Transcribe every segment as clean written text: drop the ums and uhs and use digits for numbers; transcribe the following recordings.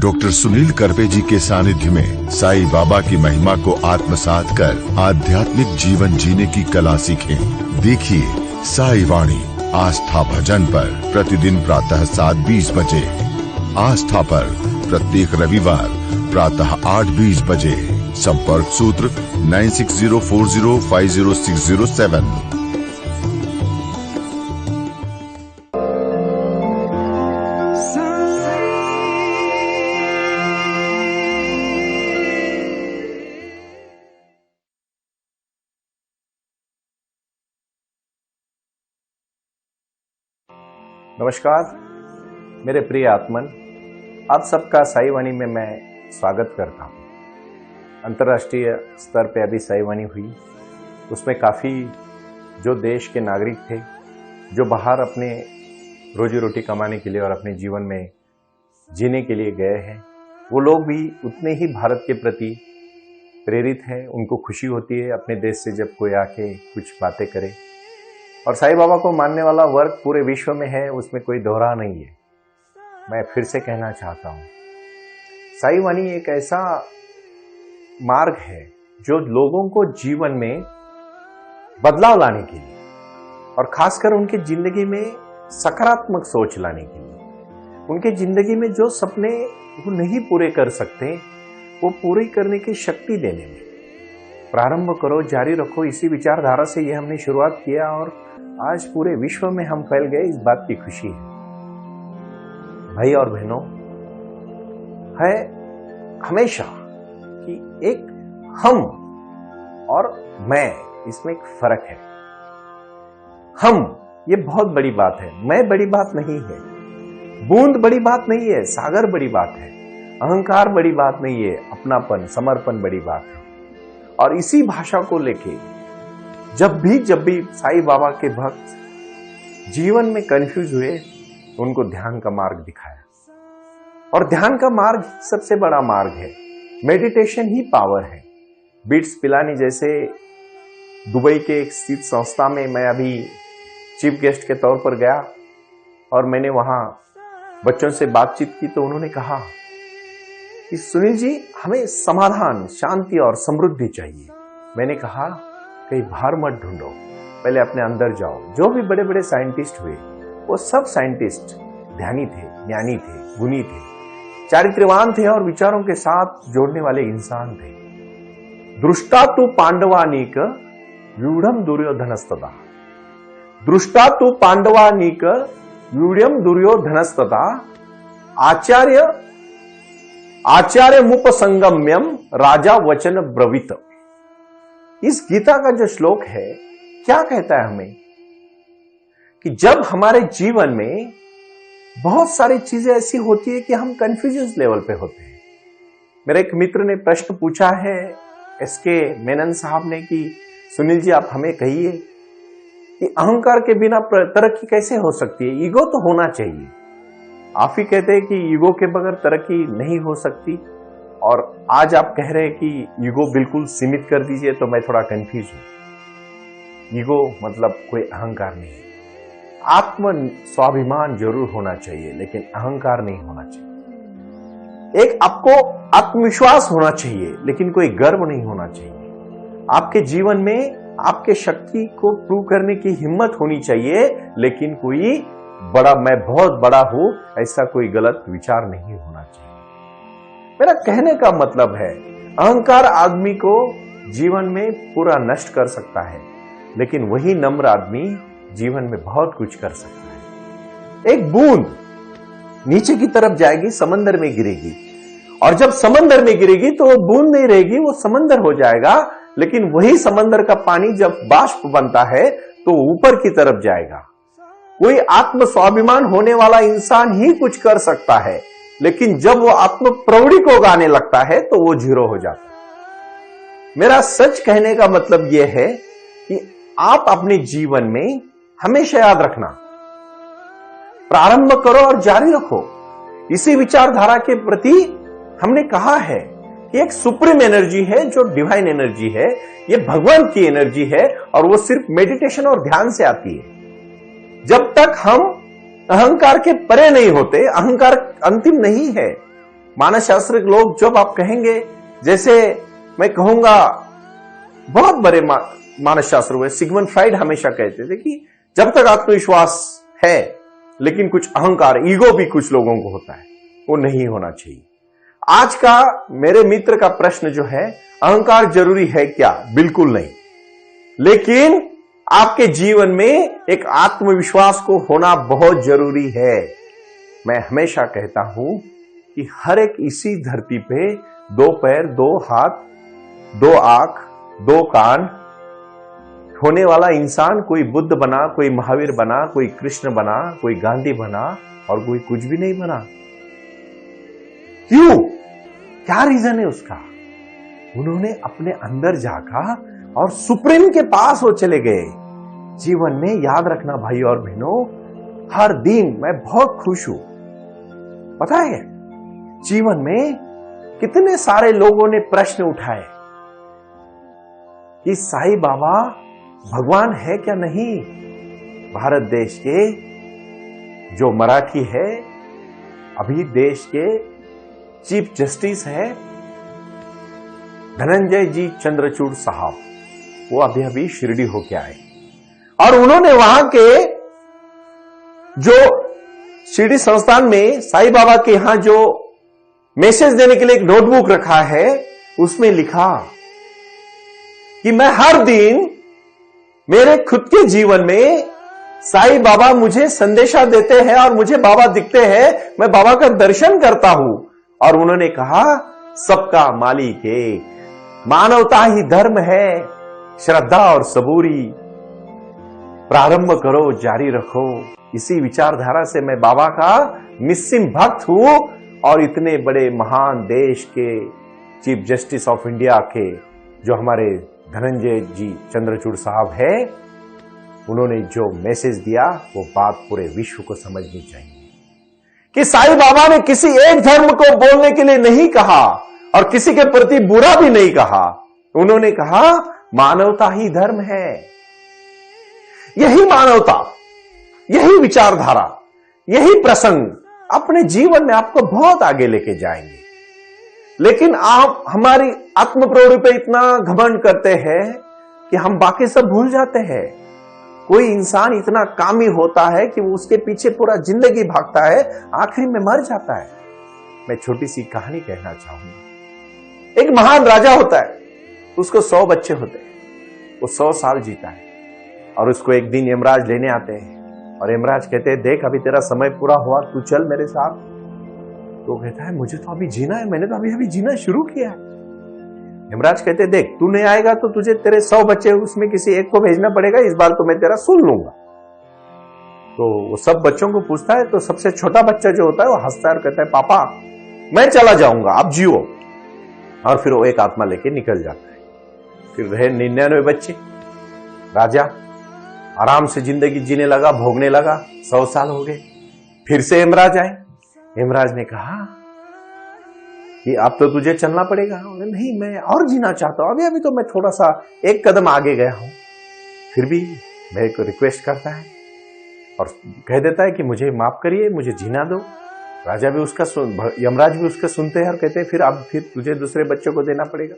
Doctor Sunil Karpe जी के सानिध्य में साईं बाबा की महिमा को आत्मसात कर आध्यात्मिक जीवन जीने की कला सीखें। देखिए साई वाणी आस्था भजन पर प्रतिदिन प्रातः 7:20 बजे, आस्था पर प्रत्येक रविवार प्रातः 8:20 बजे। संपर्क सूत्र 9604050607। नमस्कार मेरे प्रिय आत्मन, आप सबका साई वाणी में मैं स्वागत करता हूँ। अंतर्राष्ट्रीय स्तर पे अभी साई वाणी हुई, उसमें काफ़ी जो देश के नागरिक थे जो बाहर अपने रोजी रोटी कमाने के लिए और अपने जीवन में जीने के लिए गए हैं, वो लोग भी उतने ही भारत के प्रति प्रेरित हैं। उनको खुशी होती है अपने देश से जब कोई आके कुछ बातें करे। और साईं बाबा को मानने वाला वर्ग पूरे विश्व में है, उसमें कोई दोहरा नहीं है। मैं फिर से कहना चाहता हूँ, साई वाणी एक ऐसा मार्ग है जो लोगों को जीवन में बदलाव लाने के लिए और खासकर उनकी जिंदगी में सकारात्मक सोच लाने के लिए, उनके जिंदगी में जो सपने वो नहीं पूरे कर सकते वो पूरे करने की शक्ति देने में। प्रारंभ करो, जारी रखो, इसी विचारधारा से ये हमने शुरुआत किया और आज पूरे विश्व में हम फैल गए। इस बात की खुशी है। भाई और बहनों, है हमेशा कि एक हम और मैं, इसमें एक फर्क है। हम, ये बहुत बड़ी बात है, मैं बड़ी बात नहीं है, बूंद बड़ी बात नहीं है, सागर बड़ी बात है, अहंकार बड़ी बात नहीं है, अपनापन समर्पण बड़ी बात है। और इसी भाषा को लेके जब भी साईं बाबा के भक्त जीवन में कंफ्यूज हुए, उनको ध्यान का मार्ग दिखाया। और ध्यान का मार्ग सबसे बड़ा मार्ग है, मेडिटेशन ही पावर है। बीट्स पिलानी जैसे दुबई के एक स्थित संस्था में मैं अभी चीफ गेस्ट के तौर पर गया और मैंने वहां बच्चों से बातचीत की तो उन्होंने कहा कि सुनील जी, हमें समाधान, शांति और समृद्धि चाहिए। मैंने कहा कहीं बाहर मत ढूंढो, पहले अपने अंदर जाओ। जो भी बड़े बड़े साइंटिस्ट हुए वो सब साइंटिस्ट ध्यानी थे, ज्ञानी थे, गुणी थे, चारित्र्यवान थे और विचारों के साथ जोड़ने वाले इंसान थे। दृष्टा तु पांडवानीक व्यूढ़म दुर्योधनस्तदा, दृष्टा तु पांडवानीक व्यूढ़म दुर्योधनस्तदा, आचार्य मुपसंगम्यम राजा वचन ब्रवीत। इस गीता का जो श्लोक है क्या कहता है हमें कि जब हमारे जीवन में बहुत सारी चीजें ऐसी होती है कि हम कंफ्यूजन लेवल पे होते हैं। मेरे एक मित्र ने प्रश्न पूछा है एसके मेनन साहब ने कि सुनील जी आप हमें कहिए कि अहंकार के बिना तरक्की कैसे हो सकती है? ईगो तो होना चाहिए। आप ही कहते हैं कि ईगो के बगैर तरक्की नहीं हो सकती और आज आप कह रहे हैं कि ईगो बिल्कुल सीमित कर दीजिए, तो मैं थोड़ा कंफ्यूज हूं। ईगो मतलब कोई अहंकार नहीं है। आत्म स्वाभिमान जरूर होना चाहिए लेकिन अहंकार नहीं होना चाहिए। एक आपको आत्मविश्वास होना चाहिए लेकिन कोई गर्व नहीं होना चाहिए। आपके जीवन में आपके शक्ति को प्रूव करने की हिम्मत होनी चाहिए लेकिन कोई बड़ा, मैं बहुत बड़ा हूं, ऐसा कोई गलत विचार नहीं होना चाहिए। मेरा कहने का मतलब है अहंकार आदमी को जीवन में पूरा नष्ट कर सकता है लेकिन वही नम्र आदमी जीवन में बहुत कुछ कर सकता है। एक बूंद नीचे की तरफ जाएगी, समंदर में गिरेगी और जब समंदर में गिरेगी तो वो बूंद नहीं रहेगी, वो समंदर हो जाएगा। लेकिन वही समंदर का पानी जब बाष्प बनता है तो ऊपर की तरफ जाएगा। कोई आत्म स्वाभिमान होने वाला इंसान ही कुछ कर सकता है लेकिन जब वो आत्म प्रौढ़ी को गाने लगता है तो वो जीरो हो जाता है। मेरा सच कहने का मतलब यह है कि आप अपने जीवन में हमेशा याद रखना, प्रारंभ करो और जारी रखो। इसी विचारधारा के प्रति हमने कहा है कि एक सुप्रीम एनर्जी है जो डिवाइन एनर्जी है, ये भगवान की एनर्जी है और वो सिर्फ मेडिटेशन और ध्यान से आती है। जब तक हम अहंकार के परे नहीं होते, अहंकार अंतिम नहीं है, मानसशास्त्र के लोग जब आप कहेंगे, जैसे मैं कहूंगा बहुत बड़े मानसशास्त्र हुए, सिगमंड फ्राइड हमेशा कहते थे कि जब तक आत्मविश्वास है लेकिन कुछ अहंकार, ईगो भी कुछ लोगों को होता है, वो नहीं होना चाहिए। आज का मेरे मित्र का प्रश्न जो है, अहंकार जरूरी है क्या? बिल्कुल नहीं, लेकिन आपके जीवन में एक आत्मविश्वास को होना बहुत जरूरी है। मैं हमेशा कहता हूं कि हर एक इसी धरती पे 2 पैर, 2 हाथ, 2 आंख, 2 कान होने वाला इंसान कोई बुद्ध बना, कोई महावीर बना, कोई कृष्ण बना, कोई गांधी बना और कोई कुछ भी नहीं बना। क्यों? क्या रीजन है उसका? उन्होंने अपने अंदर जागा और सुप्रीम के पास वो चले गए। जीवन में याद रखना भाई और बहनों, हर दिन मैं बहुत खुश हूं। पता है, जीवन में कितने सारे लोगों ने प्रश्न उठाए कि साईं बाबा भगवान है क्या नहीं। भारत देश के जो मराठी है, अभी देश के चीफ जस्टिस है धनंजय जी चंद्रचूड़ साहब, वो अभी शिरडी होके आए और उन्होंने वहां के जो शिरडी संस्थान में साईं बाबा के यहां जो मैसेज देने के लिए एक नोटबुक रखा है, उसमें लिखा कि मैं हर दिन मेरे खुद के जीवन में साईं बाबा मुझे संदेशा देते हैं और मुझे बाबा दिखते हैं, मैं बाबा का दर्शन करता हूं। और उन्होंने कहा, सबका मालिक एक, मानवता ही धर्म है, श्रद्धा और सबूरी, प्रारंभ करो जारी रखो। इसी विचारधारा से मैं बाबा का निस्सिम भक्त हूं और इतने बड़े महान देश के चीफ जस्टिस ऑफ इंडिया के जो हमारे धनंजय जी चंद्रचूड़ साहब है, उन्होंने जो मैसेज दिया वो बात पूरे विश्व को समझनी चाहिए कि साईं बाबा ने किसी एक धर्म को बोलने के लिए नहीं कहा और किसी के प्रति बुरा भी नहीं कहा। उन्होंने कहा मानवता ही धर्म है। यही मानवता, यही विचारधारा, यही प्रसंग अपने जीवन में आपको बहुत आगे लेके जाएंगे। लेकिन आप हमारी आत्म प्रवृत्ति पे इतना घमंड करते हैं कि हम बाकी सब भूल जाते हैं। कोई इंसान इतना कामी होता है कि वो उसके पीछे पूरा जिंदगी भागता है, आखिरी में मर जाता है। मैं छोटी सी कहानी कहना चाहूंगा। एक महान राजा होता है, उसको 100 बच्चे होते हैं, वो 100 साल जीता है और उसको एक दिन यमराज लेने आते हैं और यमराज कहते हैं, देख अभी तेरा समय पूरा हुआ, तू चल मेरे साथ। तो कहता है, मुझे तो अभी जीना है, मैंने तो अभी जीना शुरू किया है। यमराज कहते, देख तू नहीं आएगा तो तुझे तेरे 100 बच्चे उसमें किसी एक को भेजना पड़ेगा, इस बार तो मैं तेरा सुन लूंगा। तो वो सब बच्चों को पूछता है, तो सबसे छोटा बच्चा जो होता है वो हंसता है और कहता है, पापा मैं चला जाऊंगा, आप जियो। और फिर वो एक आत्मा लेके निकल जाता है। फिर रहे 99 बच्चे। राजा आराम से जिंदगी जीने लगा, भोगने लगा। 100 साल हो गए, फिर से यमराज आए। यमराज ने कहा कि अब तो तुझे चलना पड़ेगा। नहीं, मैं और जीना चाहता हूं, अभी तो मैं थोड़ा सा एक कदम आगे गया हूं। फिर भी मेरे को रिक्वेस्ट करता है और कह देता है कि मुझे माफ करिए, मुझे जीना दो। राजा भी उसका यमराज भी उसका सुनते हैं और कहते हैं, फिर अब फिर तुझे दूसरे बच्चों को देना पड़ेगा।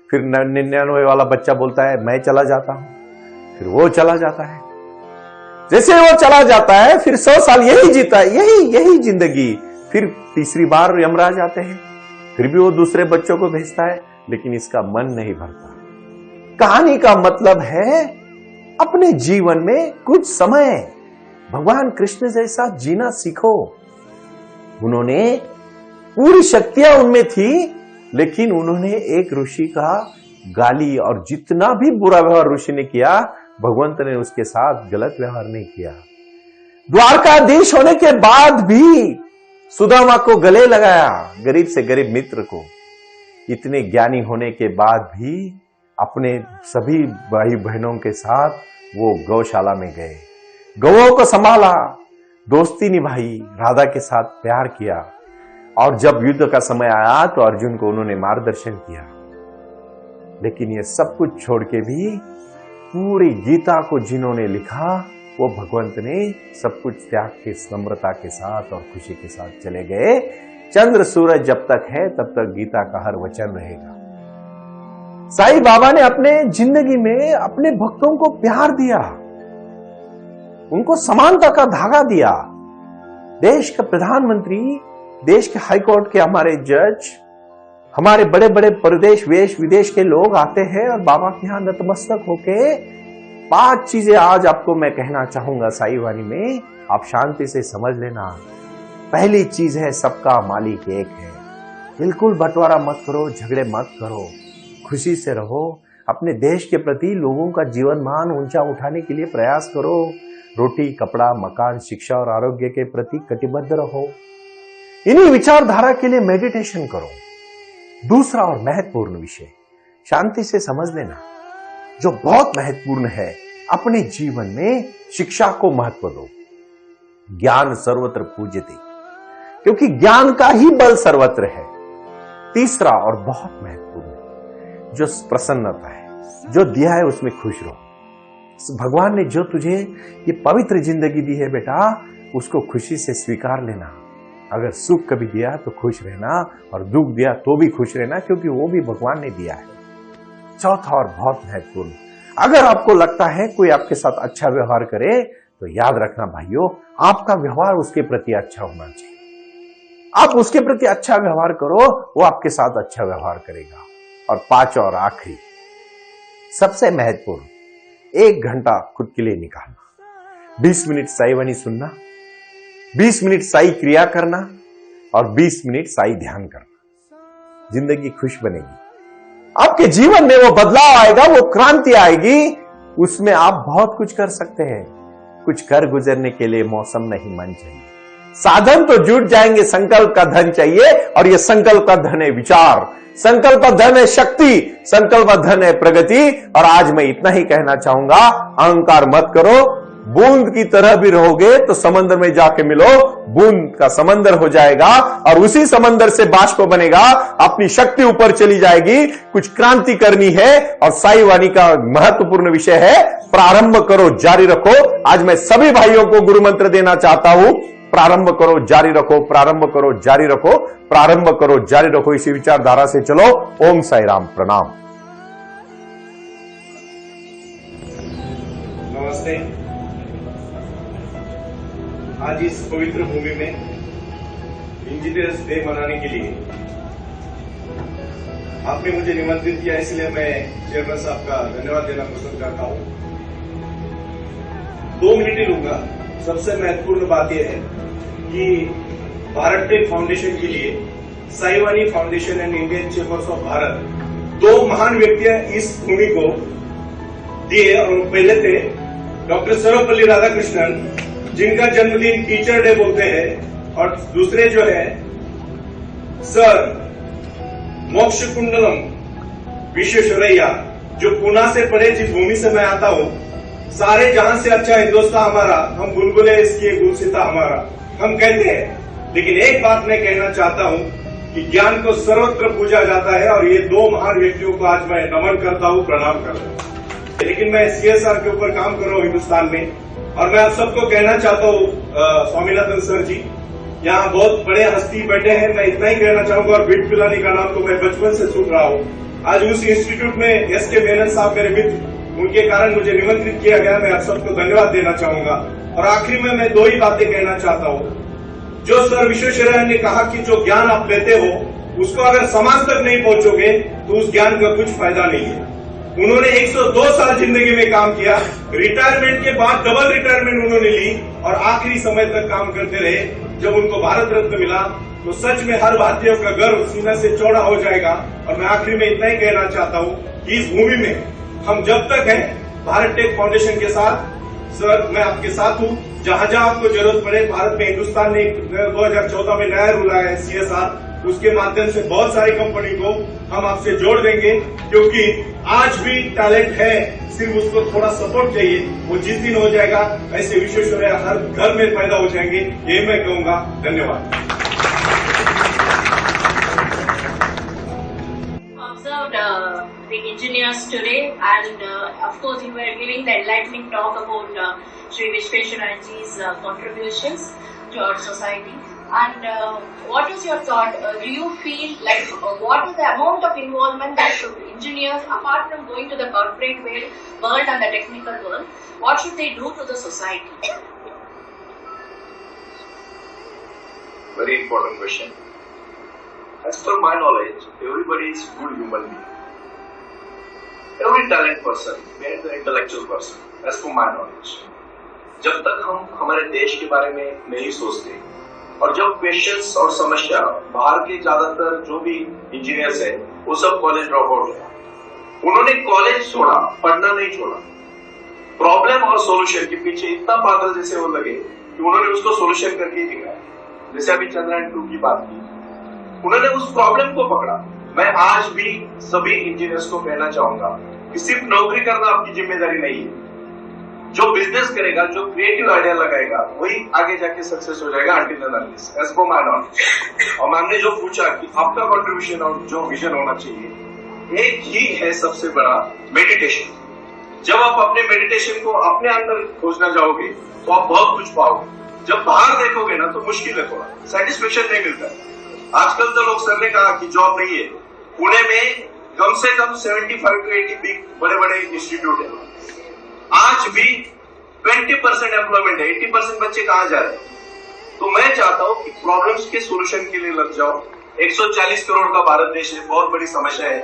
फिर 99 वाला बच्चा बोलता है, मैं चला जाता हूं। फिर वो चला जाता है। जैसे वो चला जाता है, फिर 100 साल यही जीता है, यही जिंदगी। फिर तीसरी बार यमराज आते हैं, फिर भी वो दूसरे बच्चों को भेजता है, लेकिन इसका मन नहीं भरता। कहानी का मतलब है, अपने जीवन में कुछ समय भगवान कृष्ण जैसा जीना सीखो। उन्होंने पूरी शक्तियां उनमें थी, लेकिन उन्होंने एक ऋषि का गाली और जितना भी बुरा व्यवहार ऋषि ने किया, भगवंत ने उसके साथ गलत व्यवहार नहीं किया। द्वारकाधीश होने के बाद भी सुदामा को गले लगाया, गरीब से गरीब मित्र को। इतने ज्ञानी होने के बाद भी अपने सभी भाई बहनों के साथ वो गौशाला में गए, गौओं को संभाला, दोस्ती निभाई, राधा के साथ प्यार किया। और जब युद्ध का समय आया तो अर्जुन को उन्होंने मार्गदर्शन किया। लेकिन ये सब कुछ छोड़ के भी पूरी गीता को जिन्होंने लिखा, वो भगवंत ने सब कुछ त्याग के, नम्रता के साथ और खुशी के साथ चले गए चंद्र सूरज जब तक है तब तक गीता का हर वचन रहेगा। साईं बाबा ने अपने जिंदगी में अपने भक्तों को प्यार दिया, उनको समानता का धागा दिया। देश का प्रधानमंत्री, देश के हाईकोर्ट के हमारे जज, हमारे बड़े बड़े प्रदेश देश विदेश के लोग आते हैं और बाबा के यहां नतमस्तक होके 5 चीजें आज आपको मैं कहना चाहूंगा साईं वाणी में, आप शांति से समझ लेना। पहली चीज है, सबका मालिक एक है। बिल्कुल बंटवारा मत करो, झगड़े मत करो, खुशी से रहो। अपने देश के प्रति लोगों का जीवन मान ऊंचा उठाने के लिए प्रयास करो। रोटी, कपड़ा, मकान, शिक्षा और आरोग्य के प्रति कटिबद्ध रहो। इन्हीं विचारधारा के लिए मेडिटेशन करो। दूसरा और महत्वपूर्ण विषय, शांति से समझ लेना, जो बहुत महत्वपूर्ण है, अपने जीवन में शिक्षा को महत्व दो। ज्ञान सर्वत्र पूज्यते, क्योंकि ज्ञान का ही बल सर्वत्र है। तीसरा और बहुत महत्वपूर्ण, जो प्रसन्नता है, जो दिया है उसमें खुश रहो। भगवान ने जो तुझे ये पवित्र जिंदगी दी है बेटा, उसको खुशी से स्वीकार लेना। अगर सुख कभी दिया तो खुश रहना, और दुख दिया तो भी खुश रहना, क्योंकि वो भी भगवान ने दिया है। चौथा और बहुत महत्वपूर्ण, अगर आपको लगता है कोई आपके साथ अच्छा व्यवहार करे, तो याद रखना भाइयों, आपका व्यवहार उसके प्रति अच्छा होना चाहिए। आप उसके प्रति अच्छा व्यवहार करो, वो आपके साथ अच्छा व्यवहार करेगा। और 5 और आखिरी, सबसे महत्वपूर्ण, 1 घंटा खुद के लिए निकालना। 20 मिनट साईं वाणी सुनना, 20 मिनट साईं क्रिया करना और 20 मिनट साईं ध्यान करना। जिंदगी खुश बनेगी, आपके जीवन में वो बदलाव आएगा, वो क्रांति आएगी। उसमें आप बहुत कुछ कर सकते हैं। कुछ कर गुजरने के लिए मौसम नहीं, मन चाहिए। साधन तो जुट जाएंगे, संकल्प का धन चाहिए, और ये संकल्प का धन है विचार, संकल्प का धन है शक्ति, संकल्प का धन है प्रगति। और आज मैं इतना ही कहना चाहूंगा, अहंकार मत करो। बूंद की तरह भी रहोगे तो समंदर में जाके मिलो, बूंद का समंदर हो जाएगा, और उसी समंदर से बाष्प बनेगा, अपनी शक्ति ऊपर चली जाएगी। कुछ क्रांति करनी है, और साईं वाणी का महत्वपूर्ण विषय है, प्रारंभ करो, जारी रखो। आज मैं सभी भाइयों को गुरु मंत्र देना चाहता हूं, प्रारंभ करो, जारी रखो, प्रारंभ करो, जारी रखो, प्रारंभ करो, जारी रखो। इसी विचारधारा से चलो। ओम साई राम, प्रणाम। नमस्ते। आज इस पवित्र भूमि में इंजीनियर्स डे मनाने के लिए आपने मुझे निमंत्रित किया, इसलिए मैं चेयरमैन साहब का धन्यवाद देना पसंद करता हूं। 2 मिनट ही लूंगा। सबसे महत्वपूर्ण बात यह है कि भारत टेक फाउंडेशन के लिए Sai Vani foundation and Indian chambers of Bharat 2 महान व्यक्तियां इस भूमि को दिए। और पहले थे डॉक्टर सर्वपल्ली राधाकृष्णन, जिनका जन्मदिन टीचर डे बोलते हैं, और दूसरे जो है सर मोक्ष कुंडलम विश्वेश्वरैया, जो पुणे से पड़े, जिस भूमि से मैं आता हूं। सारे जहां से अच्छा हिंदुस्तान हमारा, हम बुलबुले इसकी गुलसिता हमारा, हम कहते हैं। लेकिन एक बात मैं कहना चाहता हूं कि ज्ञान को सर्वत्र पूजा जाता है, और ये 2 महान व्यक्तियों को आज मैं नमन करता हूं, प्रणाम करता हूं। लेकिन मैं CSR के ऊपर काम कर रहा हूं हिंदुस्तान में, और मैं आप सबको कहना चाहता हूं, स्वामीनाथन सर जी यहाँ बहुत बड़े हस्ती बैठे हैं, मैं इतना ही कहना चाहूंगा। और बीट पिलानी का नाम तो मैं बचपन से सुन रहा हूं। आज उस इंस्टीट्यूट में SK मेनन साहब मेरे मित्र, उनके कारण मुझे निमंत्रित किया गया। मैं आप सबको धन्यवाद देना चाहूंगा। और आखिरी में मैं 2 ही बातें कहना चाहता हूं। जो सर विश्वेश्वरैया ने कहा कि जो ज्ञान आप लेते हो, उसको अगर समाज तक नहीं पहुंचोगे तो उस ज्ञान का कुछ फायदा नहीं है। उन्होंने 102 साल जिंदगी में काम किया। रिटायरमेंट के बाद डबल रिटायरमेंट उन्होंने ली, और आखिरी समय तक काम करते रहे। जब उनको भारत रत्न मिला तो सच में हर भारतीय का गर्व सीना से चौड़ा हो जाएगा। और मैं आखिरी में इतना ही कहना चाहता हूं कि इस भूमि में हम जब तक हैं, भारत टेक फाउंडेशन के साथ, सर मैं आपके साथ हूं। जहां जहां आपको जरूरत पड़े, भारत में हिंदुस्तान ने 2014 में नया रूल आया है CSR, उसके माध्यम से बहुत सारी कंपनी को हम आपसे जोड़ देंगे। क्योंकि आज भी टैलेंट है, सिर्फ उसको थोड़ा सपोर्ट चाहिए। वो जिस दिन हो जाएगा, ऐसे विश्वेश्वरैया हर घर में पैदा हो जाएंगे, ये मैं कहूंगा। धन्यवाद। The engineers today, and of course you were giving the enlightening talk about Sri Vishweshwarayaji's contributions. to our society. And what is your thought? Do you feel like what is the amount of involvement that engineers, apart from going to the corporate world and the technical world, what should they do to the society? Very important question. As per my knowledge, everybody is good human being. Every talent person, and the intellectual person, as per my knowledge. जब तक हम हमारे देश के बारे में नहीं सोचते और जब क्वेश्चंस और समस्या बाहर के ज्यादातर जो भी इंजीनियर्स है वो सब कॉलेज ड्रॉप आउट है, उन्होंने कॉलेज छोड़ा, पढ़ना नहीं छोड़ा, प्रॉब्लम और सॉल्यूशन के पीछे इतना पागल जैसे वो लगे कि उन्होंने उसको सॉल्यूशन करके दिखाया। जैसे अभी चंद्रयान 2 की बात की, उन्होंने उस प्रॉब्लम को पकड़ा। मैं आज भी सभी इंजीनियर्स को कहना चाहूंगा कि सिर्फ नौकरी करना आपकी जिम्मेदारी नहीं है। जो बिजनेस करेगा, जो क्रिएटिव आइडिया लगाएगा, वही आगे जाके सक्सेस हो जाएगा until and unless, as per my knowledge। और मैम ने जो पूछा कि आपका कंट्रीब्यूशन और जो विजन होना चाहिए, एक ही है सबसे बड़ा, मेडिटेशन। जब आप अपने मेडिटेशन को अपने अंदर खोजना जाओगे तो आप बहुत कुछ पाओगे। जब बाहर देखोगे ना तो मुश्किल है, थोड़ा सेटिस्फेक्शन नहीं मिलता है। आजकल तो लोग, सर ने कहा कि जॉब नहीं है, पुणे में कम से कम 75 to 80 बिग बड़े बड़े इंस्टीट्यूट है। आज भी 20% एम्प्लॉयमेंट है, 80% बच्चे कहाँ जा रहे हैं? तो मैं चाहता हूँ कि प्रॉब्लम्स के सोल्यूशन के लिए लग जाओ। 140 करोड़ का भारत देश है, बहुत बड़ी समस्या है।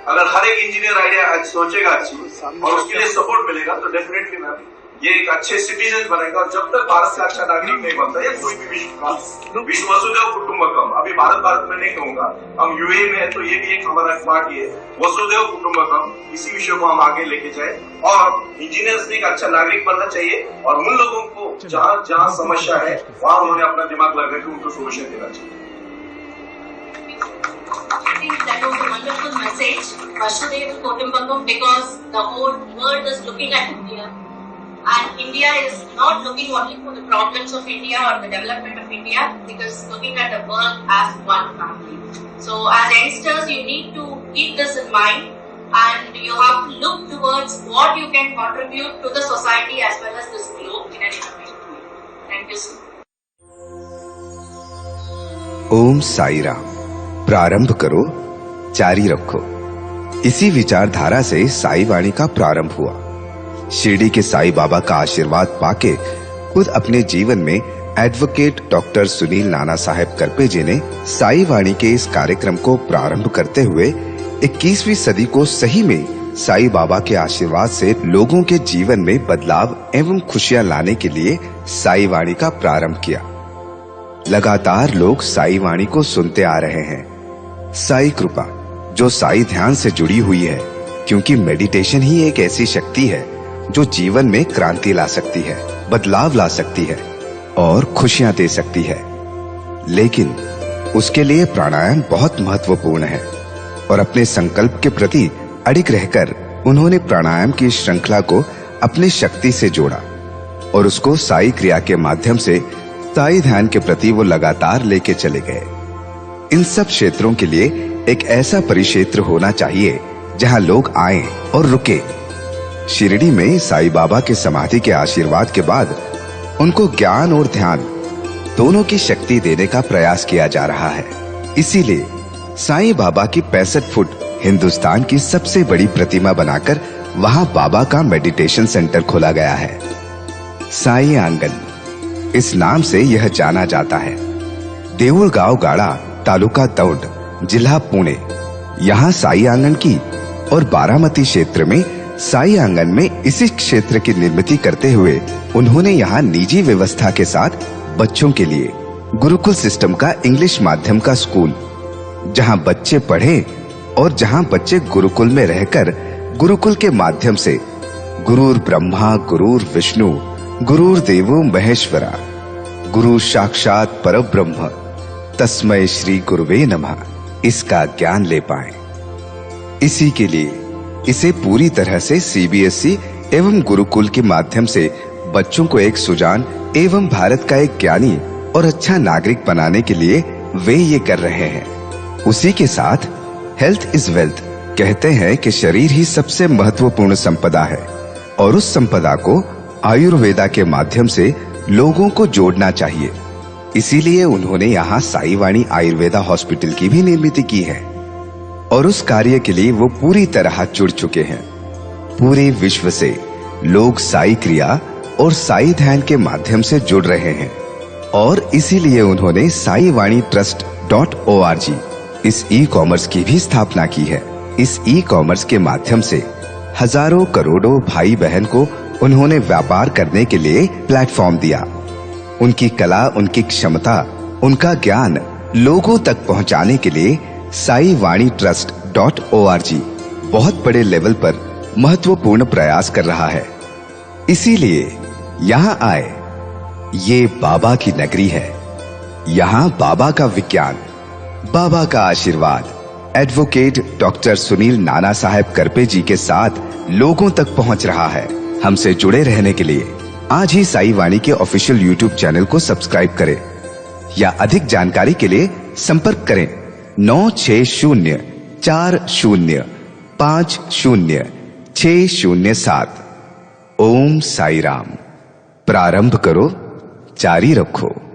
अगर हर एक इंजीनियर आइडिया सोचेगा अच्छी और उसके लिए सपोर्ट मिलेगा तो डेफिनेटली मैम ये एक अच्छे सिटीजन बनेगा। और जब तक भारत का अच्छा नागरिक नहीं बनता या कोई भी विश्व वसुदेव कुटुंबकम, अभी भारत में नहीं कहूंगा, हम यूए में है तो ये भी एक हमारा पार्ट है, वसुदेव कुटुंबकम, इसी विषय को हम आगे लेके जाए। और इंजीनियर्स ने एक अच्छा नागरिक बनना चाहिए और उन लोगों को जहाँ जहाँ समस्या है वहाँ उन्होंने अपना दिमाग लगा के उनको सोल्यूशन देना चाहिए। I think that was a wonderful message, Vasudeva Kutumbakam, because the whole world is looking at India. And India is not looking only for the problems of India or the development of India, it is looking at the world as one family. So as youngsters, you need to keep this in mind and you have to look towards what you can contribute to the society as well as this globe in an innovative way. Thank you so much. ओम साई राम। प्रारंभ करो, जारी रखो। इसी विचारधारा से साई वाणी का प्रारंभ हुआ। शिरडी के साई बाबा का आशीर्वाद पाके खुद अपने जीवन में एडवोकेट डॉक्टर सुनील नाना साहेब करपे जी ने साई वाणी के इस कार्यक्रम को प्रारंभ करते हुए 21वीं सदी को सही में साई बाबा के आशीर्वाद से लोगों के जीवन में बदलाव एवं खुशियां लाने के लिए साई वाणी का प्रारंभ किया। लगातार लोग साई वाणी को सुनते आ रहे हैं। साई कृपा जो साई ध्यान से जुड़ी हुई है, क्योंकि मेडिटेशन ही एक ऐसी शक्ति है जो जीवन में क्रांति ला सकती है, बदलाव ला सकती है और खुशियां दे सकती है। लेकिन उसके लिए प्राणायाम बहुत महत्वपूर्ण है और अपने संकल्प के प्रति अडिग रहकर उन्होंने प्राणायाम की श्रृंखला को अपनी शक्ति से जोड़ा और उसको साई क्रिया के माध्यम से साई ध्यान के प्रति वो लगातार लेके चले गए। इन सब क्षेत्रों के लिए एक ऐसा परिक्षेत्र होना चाहिए जहां लोग आएं और रुके। शिरडी में साई बाबा के समाधि के आशीर्वाद के बाद उनको ज्ञान और ध्यान दोनों की शक्ति देने का प्रयास किया जा रहा है। इसीलिए साईं बाबा की 65 फुट हिंदुस्तान की सबसे बड़ी प्रतिमा बनाकर वहां बाबा का मेडिटेशन सेंटर खोला गया है। साई आंगन इस नाम से यह जाना जाता है। देऊळगाव गाड़ा, तालुका दौंड, जिला पुणे, यहाँ साई आंगन की और बारामती क्षेत्र में साई आंगन में इसी क्षेत्र की निर्मित करते हुए उन्होंने यहाँ निजी व्यवस्था के साथ बच्चों के लिए गुरुकुल सिस्टम का इंग्लिश माध्यम का स्कूल, जहाँ बच्चे पढ़े और जहाँ बच्चे गुरुकुल में रहकर गुरुकुल के माध्यम से गुरुर ब्रह्मा गुरुर विष्णु गुरुर देवो महेश्वरा गुरु साक्षात परब्रह्म तस्मै श्री गुरुवे नमः इसका ज्ञान ले पाएं। इसी के लिए इसे पूरी तरह से सीबीएसई एवं गुरुकुल के माध्यम से बच्चों को एक सुजान एवं भारत का एक ज्ञानी और अच्छा नागरिक बनाने के लिए वे ये कर रहे हैं। उसी के साथ हेल्थ इज वेल्थ कहते हैं कि शरीर ही सबसे महत्वपूर्ण संपदा है और उस संपदा को आयुर्वेदा के माध्यम से लोगों को जोड़ना चाहिए। इसीलिए उन्होंने यहाँ साई वाणी आयुर्वेदा हॉस्पिटल की भी निर्मित की है और उस कार्य के लिए वो पूरी तरह जुड़ चुके हैं। पूरे विश्व से लोग साई क्रिया और साई ध्यान के माध्यम से जुड़ रहे हैं और इसीलिए उन्होंने साई वाणी trust.org इस ई कॉमर्स की भी स्थापना की है। इस ई कॉमर्स के माध्यम से हजारों करोड़ों भाई बहन को उन्होंने व्यापार करने के लिए प्लेटफॉर्म दिया। उनकी कला, उनकी क्षमता, उनका ज्ञान लोगों तक पहुंचाने के लिए साई वाणी trust.org बहुत बड़े लेवल पर महत्वपूर्ण प्रयास कर रहा है। इसीलिए यहाँ आए। ये बाबा की नगरी है। यहाँ बाबा का विज्ञान, बाबा का आशीर्वाद एडवोकेट डॉक्टर सुनील नाना साहब करपे जी के साथ लोगों तक पहुंच रहा है। हमसे जुड़े रहने के लिए आज ही साई वाणी के ऑफिशियल यूट्यूब चैनल को सब्सक्राइब करें या अधिक जानकारी के लिए संपर्क करें 9604050607। ओम साई राम। प्रारंभ करो, जारी रखो।